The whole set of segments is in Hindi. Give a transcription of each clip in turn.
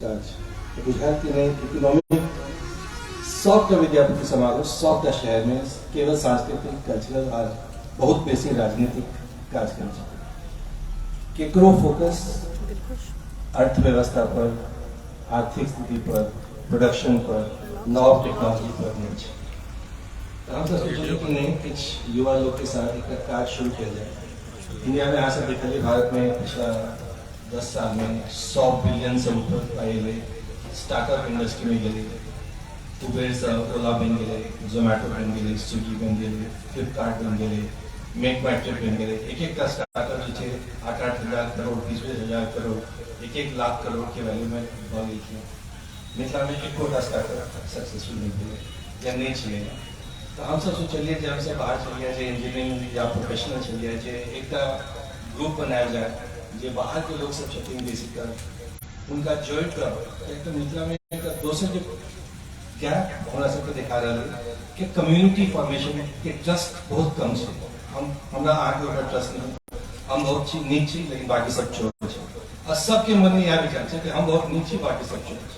गुजरात की नई इकोनॉमिक सॉफ्ट विद्यापति समारोह सॉफ्ट शहर में केवल सांस्कृतिक कल्चरल और बहुत बेसी राजनीतिक कार्यक्रम केकरो फोकस अर्थव्यवस्था पर, आर्थिक स्थिति पर, प्रोडक्शन पर, नव टेक्नोलॉजी पर नहीं है। तो हम सब सोचे कि नहीं कुछ युवा लोग के साथ एक कार्य शुरू किया जाए। इंडिया में आज से देखा जाए भारत में पिछला 10 साल में 100 बिलियन से ऊपर पाए हुए स्टार्टअप इंडस्ट्री में गए, उबेर ओला बन गए, जोमैटो बन गए, स्विगी बन गए, फ्लिपकार्ट बन गए, मेक माई ट्रिप बन गए। एक एक का स्टार्टअप जो थे 8-8 हज़ार करोड़, 20-20 हज़ार करोड़, 1-1 लाख करोड़ के वैल्यू में बढ़ गई थी। मिथिला में एक कोटा स्टार्टअप सक्सेसफुल नहीं हुए या नहीं चलेगा। तो हम सब चलिए जब हमसे बाहर चलिए जाए, इंजीनियरिंग या प्रोफेशनल चलिए जाए, एक ग्रुप बनाया जाए जो बाहर के लोग सब छथिन बेसिक कर उनका जॉइंट कर एक तो मिथिला में दोसर जो गैप हमरा सबके दिखा रहा है कि कम्युनिटी फॉर्मेशन के ट्रस्ट बहुत कम है। हमरा आगे ऊपर ट्रस्ट नहीं, हम बहुत नीच छी लेकिन बाकी सब चोर है और सबके मन में यह विचार है कि हम बहुत नीच छी बाकी सब चोर है।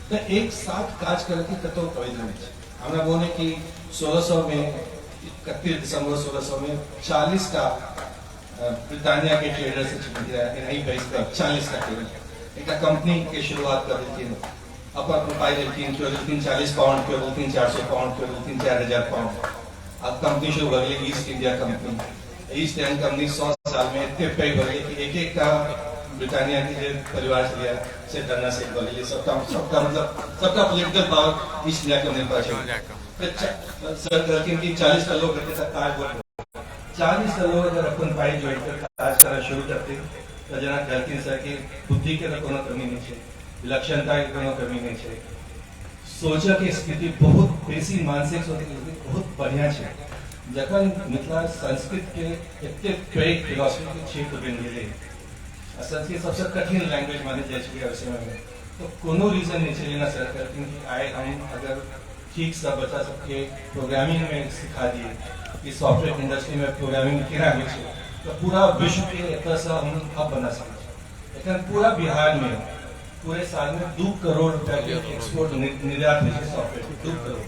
तो एक साथ काज करके कतो पवित्र नहीं है। हमरा बोले कि 1600 में 31 दिसंबर 1600 में 40 का ब्रिटानिया के ट्रेडर से यही बेस का 40 का ट्रेडर एक कंपनी की शुरुआत कर दी थी। अपन पाई लेकिन 40 पाउंड के 400 पाउंड के 4000 पाउंड। अब कंपनी शुरू हो गई east India company. East Indian company 100 साल में इतने पे हो गई कि एक का ब्रिटानिया के जो परिवार से लिया से डरना से बोले सबका मतलब सबका political power east India company पर है। सर कि 40 का लोग रहते सरकार बोल 40 का लोग अगर अपन पाई ज्वाइन कर काज करना शुरू करते तो जना गलती से कि बुद्धि के तो कोनो कमी नहीं है, विलक्षणता की कोनो कमी नहीं है, सोचा की स्थिति बहुत बेसी मानसिक स्थिति बहुत बढ़िया है। जखन मिथिला संस्कृत के इतने पैघ फिलोसफी के क्षेत्र बन गए, संस्कृत सबसे कठिन लैंग्वेज मानी जाए है समय में, तो कोनो रीजन नहीं चले ना सर करती कि आए हम अगर ठीक सा बच्चा सबके प्रोग्रामिंग में सिखा दिए कि सॉफ्टवेयर इंडस्ट्री में प्रोग्रामिंग केना हो तो पूरा विश्व के एक हम अब बना सकते। लेकिन पूरा बिहार में पूरे साल में 2 करोड़ रुपया के एक्सपोर्ट निर्यात हुई है सॉफ्टवेयर 2 करोड़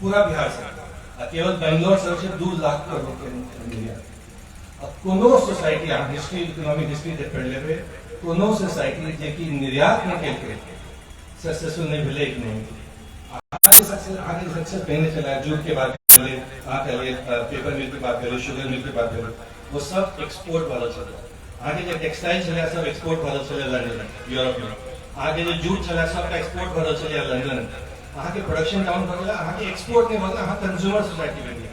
पूरा बिहार से। केवल बेंगलोर से 2 लाख करोड़ के निर्यात। अब कोनो सोसाइटी हिस्ट्री इकोनॉमिक हिस्ट्री दे पढ़ लेबे कोनो सोसाइटी जे कि निर्यात में के सक्सेसफुल नहीं भेले इकोनॉमी आगे सक्सेस पहले चला जूट के बाद पहले पेपर मिल की बात करें, शुगर मिल की बात करें, वो सब एक्सपोर्ट वाला चला। आगे जो टेक्सटाइल चला सब एक्सपोर्ट वाला चले लंदन यूरोप में। आगे जो जूट चला सबका एक्सपोर्ट वाला चले लंदन। आगे प्रोडक्शन डाउन हो गया, आगे एक्सपोर्ट नहीं होगा, हाँ कंज्यूमर सोसाइटी बन गया।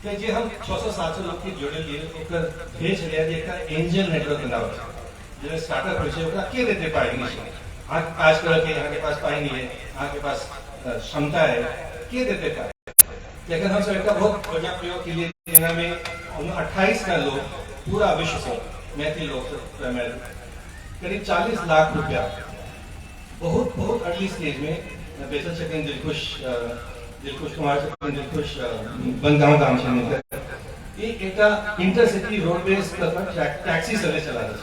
तो जे हम 600-700 लोग के जोड़े लिए ओकर भेज लिया जे का एंजल नेटवर्क नाम है जो स्टार्टअप होय छै ओकरा के देते पाई नहीं है। आज कल के यहाँ के पास पाई नहीं है, यहाँ के पास क्षमता है, के देते पाई। लेकिन हम सब का बहुत बढ़िया प्रयोग के लिए सेना में 28 का लोग पूरा विश्व से मैथिली लोग करीब 40 लाख रुपया बहुत बहुत अर्ली स्टेज में बेचल छथिन। दिलखुश कुमार छथिन, दिलखुश बनगांव गांव छथिन। एक इंटरसिटी रोडवेज टैक्सी सर्विस चला रहा है।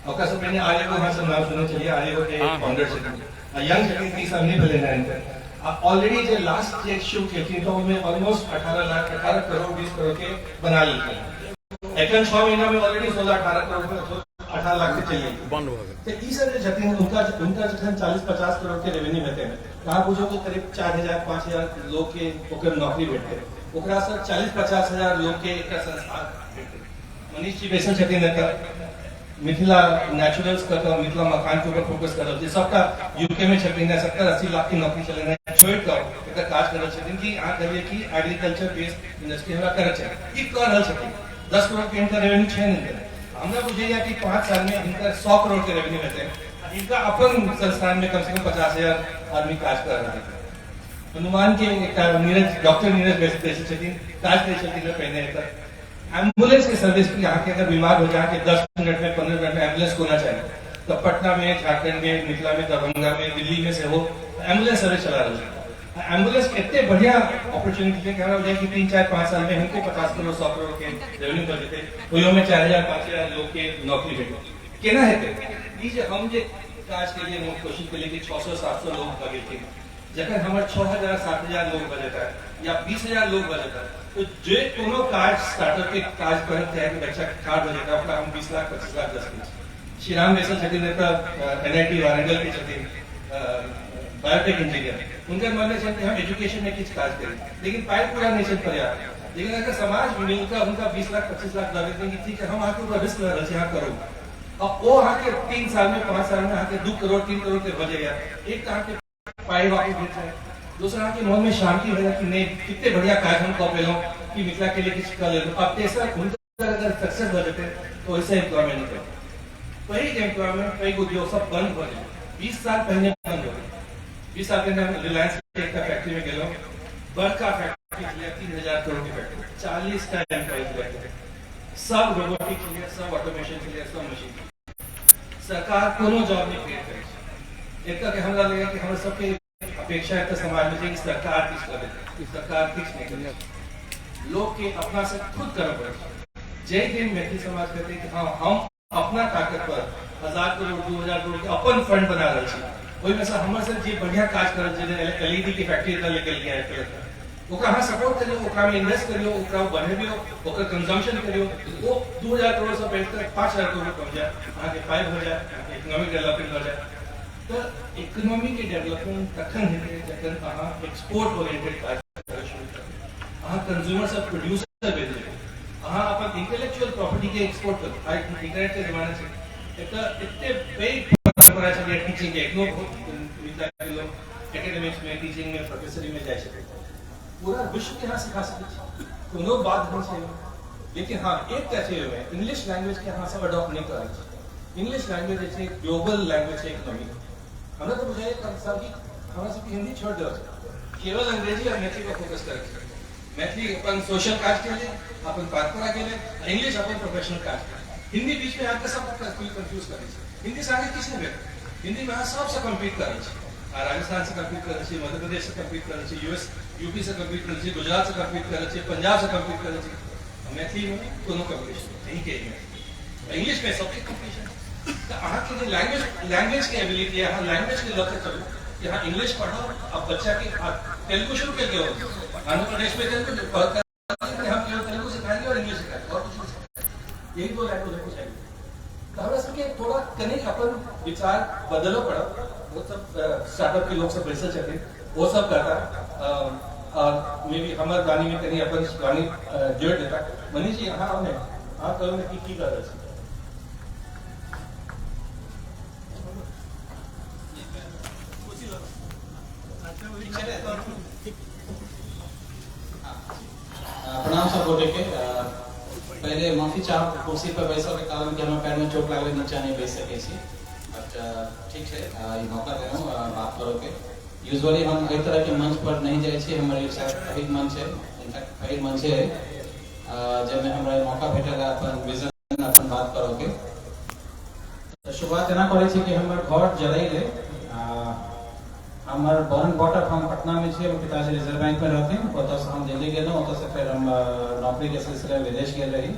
ओकरा से पहले आर्य को हम सब नाम सुने चलिए, आर्य को के फाउंडर छथिन, यंग छथिन 30 साल नहीं पहले ना ऑलरेडी जो लास्ट चेक शो के तो में ऑलमोस्ट 18 करोड़ 20 करोड़ के बना लिए थे। एकन 6 महीना में ऑलरेडी 16-18 करोड़ 18 लाख से चलिए बंद हो गए। तो इस जो छथिन उनका जखन 40-50 करोड़ के रेवेन्यू होते हैं कहा बुझो तो करीब 4000-5000 लोग के ओकर नौकरी भेटते ओकरा से 40-50 हजार लोग के एक संस्थान भेटते। मनीष जी बेसन छथिन मिथिला नेचुरल्स का मिथिला मकान के ऊपर फोकस कर रहे सबका यूके में 70-80 लाख की नौकरी चले रहे छोड़ कर एक काज कर रहे कि आ करिए कि एग्रीकल्चर बेस्ड इंडस्ट्री हमरा करे छै ई कर रहल छथिन। 10 करोड़ के इनका रेवेन्यू छै नहीं हमरा बुझैया कि 5 साल में इनका 100 करोड़ के रेवेन्यू हेतै। इनका अपन संस्थान में कम से कम 50,000 आदमी काज कर रहे हैं। हनुमान के नीरज डॉक्टर नीरज बेसन छथिन काज करे छथिन पहले तक एम्बुलेंस की सर्विस की यहाँ के अगर बीमार हो जाए 10 मिनट में 15 मिनट में एम्बुलेंस होना चाहिए। तो पटना में, झारखंड में, मिथिला में, दरभंगा में, दिल्ली में से हो एम्बुलेंस सर्विस चला रहे हैं। एम्बुलेंस इतने बढ़िया अपॉर्चुनिटी है हो जाए कि 3-4-5 साल में हमको 50 करोड़ 100 करोड़ के रेवेन्यू कर देते में 4000-5000 लोग के नौकरी भेटे केना हेते। हम जे काज के लिए कोशिश के लिए कि 600-700 लोग लगे थे, जखन हमारे 6,000-7,000 लोग बजट है या 20,000 लोग बजट है, तो जे कोनो काज स्टार्टअप के काज करते हैं कि बच्चा कार्ड बजट है ओकरा हम 20 लाख 25 लाख दस के श्रीराम वैसल छथिन एतऽ NIT वारंगल के छथिन बायोटेक इंजीनियर उनका मन है कि हम एजुकेशन में किस काज करें, लेकिन पाई पूरा नहीं चल पर्याप्त। लेकिन अगर समाज मिलकर उनका 20 लाख 25 लाख लगे देंगे, ठीक है हम आके ऊपर रिस्क ले रहे हैं करो, और वो आके 3 साल में 5 साल में आके 2 करोड़ 3 करोड़ के बजेगा, एक तरह के पाई वापस मिल जाए, दूसरा के मन में शांति होगा कि नहीं कितने बढ़िया काज हम कर पेलो कि मिथिला के लिए कुछ कर ले। अब तेसर उनका अगर सक्सेस हो जाते तो ऐसे एम्प्लॉयमेंट नहीं करते, कई एम्प्लॉयमेंट कई उद्योग सब बंद हो जाए। 20 साल पहले बंद हो गए, 20 साल पहले हम रिलायंस के फैक्ट्री में गए, बड़का फैक्ट्री 3,000 करोड़ की फैक्ट्री, 40 का एम्प्लॉयज लगे, सब रोबोटिक के लिए, सब ऑटोमेशन के लिए, सब मशीन। सरकार कोनो जॉब नहीं क्रिएट करे, एक के हमरा लगे कि हम सबके अपेक्षा है तो समाज में कि सरकार कुछ करे, सरकार कुछ नहीं करे, लोग के अपना से खुद करना पड़े। जय दिन मैथिली समाज कहते हैं कि हाँ हम अपना ताकत पर 1,000 करोड़ 2,000 करोड़ के अपन फंड बना रहे हैं, वही में से हमर से जे बढ़िया काज कर जे LED की फैक्ट्री तक लेके गया है, ओकरा हाँ सपोर्ट करियो, ओकरा में इन्वेस्ट करियो, ओकरा बढ़ाइयो, ओकर कंजम्पशन करियो, वो 2,000 करोड़ से बेहतर 5,000 करोड़ पहुंच जाए, आगे 5 हो जाए, इकोनॉमिक डेवलपमेंट हो जाए। तो इकोनॉमी के डेवलपमेंट तखन हेतै जखन अहाँ एक्सपोर्ट ओरिएंटेड काज करब शुरू करब, अहाँ कंज्यूमर से प्रोड्यूसर बनि जेबै, अहाँ अपन इंटेलेक्चुअल प्रॉपर्टी के एक्सपोर्ट करू। आइ इंटरनेट के जमाना छै, एकटा एते पैघ परंपरा छलै टीचिंग के, एखनो बहुत मिथिला के लोग एकेडमिक्स में टीचिंग में प्रोफेसरी में जाइ छथिन, पूरा विश्व के यहाँ सिखा सकते कोनो बात नहीं है। लेकिन हाँ एक क्या चाहिए, इंग्लिश लैंग्वेज के यहाँ सब अडॉप्ट नहीं कर, इंग्लिश लैंग्वेज है ग्लोबल लैंग्वेज है इकोनॉमी। हमें तो बुझाइए हमारा सब हिंदी छोड़ दो, केवल अंग्रेजी और मैथिली पर फोकस करें, मैथिली अपन सोशल काज के लिए, अपन परंपरा के लिए, इंग्लिश अपन प्रोफेशनल काज के लिए। हिंदी बीच में आके सब कंफ्यूज करे, हिंदी से आगे किस नहीं भेट, हिंदी में सबसे कम्पीट करे, राजस्थान से कम्पीट करे, मध्य प्रदेश से कम्पीट करे, यूपी से कम्पीट करे, गुजरात से कम्पीट करे, पंजाब से कम्पीट करे, मैथिली में दोनों कम्पीटिशन नहीं के, इंग्लिश में सबके कम्पीटिशन। तो अहाँ के लैंग्वेज की एबिलिटी है, लैंग्वेज के लक्ष्य चलो, यहाँ इंग्लिश पढ़ो, अब बच्चा की तेलुगु शुरू कर दिया, आंध्र प्रदेश में तेलुगु हम केवल तेलुगु सिखाएंगे और इंग्लिश सिखाएंगे और कुछ नहीं सिखाएंगे, यही 2 लैंग्वेज हमको चाहिए। तो हमारा सबके थोड़ा कनेक्ट अपन विचार बदलो पड़ा, वो सब स्टार्टअप के लोग सब रिसर्च करते, वो सब करता, और मे बी हमारे गानी में कहीं अपन गानी जोड़ देता। मनीष जी हाँ हमने हाँ करो में की कर रहे प्रणाम सब बोले के पहले माफी चाह कुर्सी पर बैसल के कारण कि हमें पैर में चोट लागले नीचा नहीं बैठ सके छी, बट ठीक है ये मौका दे बात करो के। यूजुअली हम एहि तरह के मंच पर नहीं जाए छी, हमर एक पहिल मंच है, इनफैक्ट पहिल मंच है जब हमरा मौका भेटेगा अपन विजन अपन बात करो के। तो शुरुआत एना करे छी कि हमर घर जरैले हमार बॉर्न बॉटअप हम पटना में छे, पिताजी रिजर्व बैंक में रहते हैं, ओतऽ से हम दिल्ली गेलहुँ, ओतऽ से फिर हम नौकरी के सिलसिले में विदेश गेल रही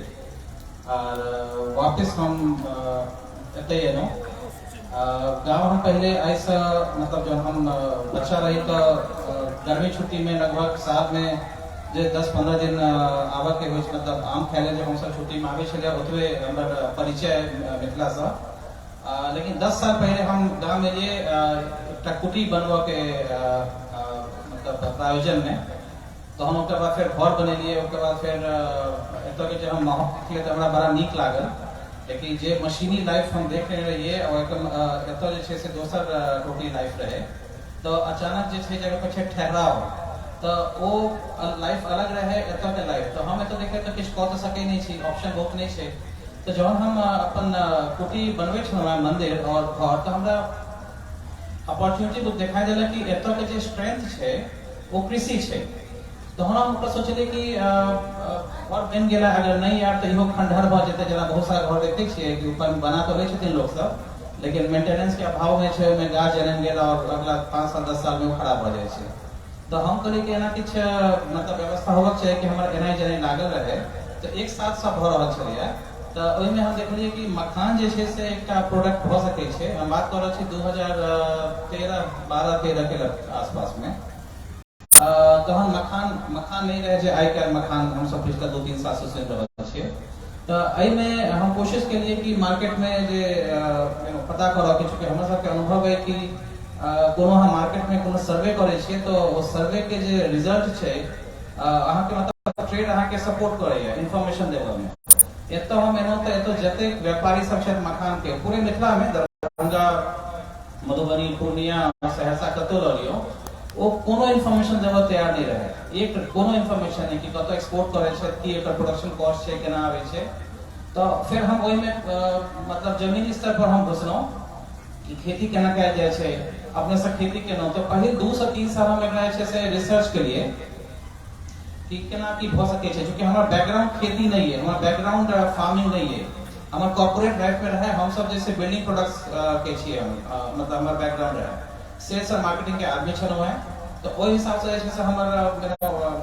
और वापस हम एतै एलहुँ। गाँव हम पहले ऐसा मतलब जब हम बच्चा रही तो गर्मी छुट्टी में लगभग साल में जे 10-15 दिन आबऽ के होइ, मतलब आम खाय ले जब हम सब छुट्टी में आबै छलियै ओतबे हमर परिचय मिथिला से। लेकिन 10 साल पहले हम गाँव में ये कुटी बनवा के मतलब प्रायोजन में, तो हम ओकर बाद फिर घर बनेलिए, ओकर बाद फिर एतऽ के जे हम माहौल देखलिए तो हमरा बड़ा नीक लागल, लेकिन जे मशीनी लाइफ हम देख रहिए और एतऽ जे छै से दोसर टोटली लाइफ रहे, तो अचानक जे छै जगह पर छै ठहराव, तो वो लाइफ अलग रहे एतऽ के लाइफ। तो हम एतऽ देखे तो किछु कह तो सकै नहीं छी, ऑप्शन बहुत नहीं छै। तो जब हम अपन कुटी बनबै छलहुँ मंदिर और घर, तो हमरा अपॉर्चुनिटी बुक दिखाई दिला कि एतऽ के जे स्ट्रेंथ छै वो कृषि छै। तो हम सोचलिए कि घर बन गया, अगर नहीं यार तो इहो खंडहर भ जेतै, जेना बहुत सारा घर देखते छियै कि ऊपर बना तो लै छथिन लोग सब, लेकिन मेंटेनेंस के अभाव में छै, ओहिमे गाछ जन्म गेल और अगला 5 साल 10 साल में वो खराब भ जाइ छै। तो हम कहलिए कि एना किछ मतलब व्यवस्था होबक चाहिए कि हमर एनाइ जनाइ लागल रहे। तो एक साथ सब भ रहल छलैया, तो ओहि में हम देखलिए कि मखान जे छे से एकटा प्रोडक्ट भ सकै छै। हम बात कर रहल छी 2013 के आसपास में। तहन मखान नहीं रहे जे आइ काल्हि मखान हम सब पिछला 2-3 साल से सुनि रहल छियै। तो एहि में हम कोशिश केलिए कि मार्केट में जे पता करऽ के, चूँकि हमरा सबके अनुभव है कि कोनो हम मार्केट में कोनो सर्वे करे छियै तो वो सर्वे के जे रिजल्ट छै अहाँ के मतलब ट्रेड अहाँ के सपोर्ट करैया इंफॉर्मेशन देबऽ में। एतऽ हम एनौ तऽ एतऽ जते व्यापारी सब छथि मखान के पूरे मिथिला में, दरभंगा, मधुबनी, पूर्णिया, सहरसा कतौ लऽ लियौ, वो कोनो इंफॉर्मेशन देबऽ तैयार नहीं रहे। एक कोनो इंफॉर्मेशन नहीं कि कतौ एक्सपोर्ट करे छै, कि एकर प्रोडक्शन कॉस्ट छै, केना आबै छै। तो फिर हम ओहि में मतलब जमीनी स्तर पर हम घुसलौं कि खेती केना कैल जाय छै, अपने से खेती केलौं। तो पहिल 2 से 3 साल हम एकरा जे छै से रिसर्च केलिए कि केना की भ सकै छै। चूँकि हमारा बैकग्राउंड खेती नहीं है, हमारा बैकग्राउंड फार्मिंग नहीं है, हमारा कॉर्पोरेट लाइफ में रहे। हम सब जैसे बिल्डिंग प्रोडक्ट्स के छियै, मतलब हमारा बैकग्राउंड रहे सेल्स और मार्केटिंग के आदमी छलौं हैं। तो ओहि हिसाब से जे छै से हमर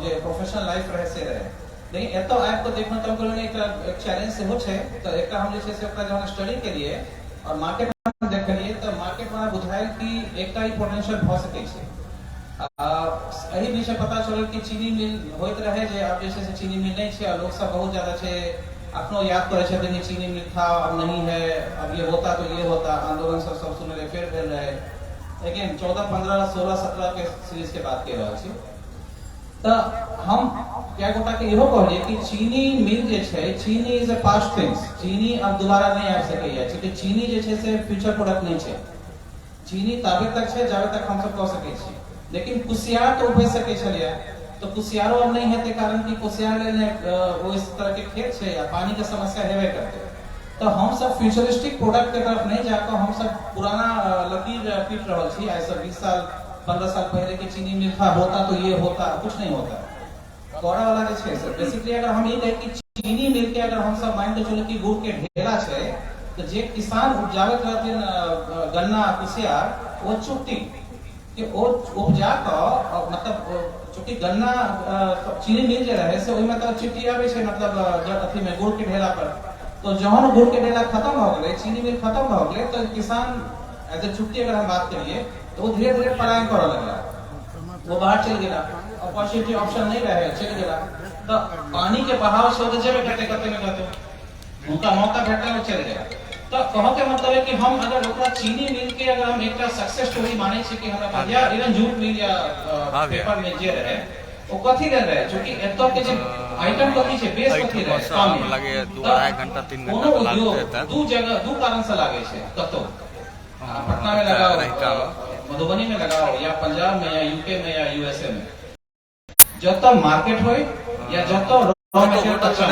जे प्रोफेशनल लाइफ रहे से रहे। लेकिन एतऽ आबि कऽ देखलौं तऽ कहलियै एक चैलेंज सेहो छै। तऽ एकटा हम जे छै से ओकरा जहन स्टडी केलिए और मार्केट में देखलिए तऽ मार्केट में बुझायल कि एकटा ही पोटेंशियल भ सकै छै। एही विषय पता चलल कि चीनी मिल होइत रहे जे अब जैसे से चीनी मिल नहीं है, लोग सब बहुत ज्यादा छे अपनो याद करे छे कि चीनी मिल था, अब नहीं है, अब ये होता तो ये होता, आंदोलन सब सुने रहे, फिर भेल रहे। लेकिन 14, 15, 16, 17 के सीरीज के बात कह रहल छी। तो हम क्या गोटा के इहो कहलिए कि चीनी मिल जे छे, चीनी इज अ पास्ट थिंग्स, चीनी अब दोबारा नहीं आ सकैया, क्योंकि चीनी जे छे से फ्यूचर प्रोडक्ट नहीं छे। चीनी ताबे तक छे जाबे तक हम सब कह सकै छी। लेकिन कुसियार तो उपज सके छलिए, तो कुसियारो अब नहीं है कारण कि कुसियार ने वो इस तरह के खेत छे या पानी के समस्या हेबे करते। तो हम सब फ्यूचरिस्टिक प्रोडक्ट के तरफ नहीं जाकर हम सब पुराना लकीर पीट रहल छी। आज से 20 साल 15 साल पहले के चीनी मिल था, होता तो ये होता, कुछ नहीं होता। कोरा वाला जे छे सर बेसिकली अगर हम ये कहे कि चीनी मिल के अगर हम सब मान के चले कि गुड़ के ढेला छे, तो जे किसान उपजावत रहथिन गन्ना कुसियार, वो चुट्टी कि ओ उपजा क मतलब चूंकि गन्ना चीनी मिल जे रहे से ओहि में तो चिट्ठी आवे छे, मतलब जब अथी में गुड़ के ढेला पर। तो जहन गुड़ के ढेला खत्म हो गए, चीनी मिल खत्म हो गए, तो किसान एज ए छुट्टी अगर हम बात करिए तो वो धीरे धीरे पलायन करे लगला, वो बाहर चल गया, अपॉर्चुनिटी ऑप्शन नहीं रहे, चल गया। तो पानी के बहाव से जेबे करते करते में कहते उनका मौका भेटला वो चल गया। तो कहो के मतलब है कि हम अगर ओकरा चीनी मिल के अगर हम एक सक्सेस स्टोरी माने छी कि हमरा या इवन जूट मिल या पेपर मिल जे रहे ओ कथि ले रहे, क्योंकि एतो के जे आइटम कथि छे, बेस कथि रहे, काम लगे 2-2.5 घंटा 3 घंटा लागते है। दू जगह दू कारण से लागे छे, कतो पटना में लगाओ, मधुबनी में लगाओ, या पंजाब में, या यूके में, या यूएसए में, जब तक मार्केट होए या जब तक रॉ मटेरियल अच्छा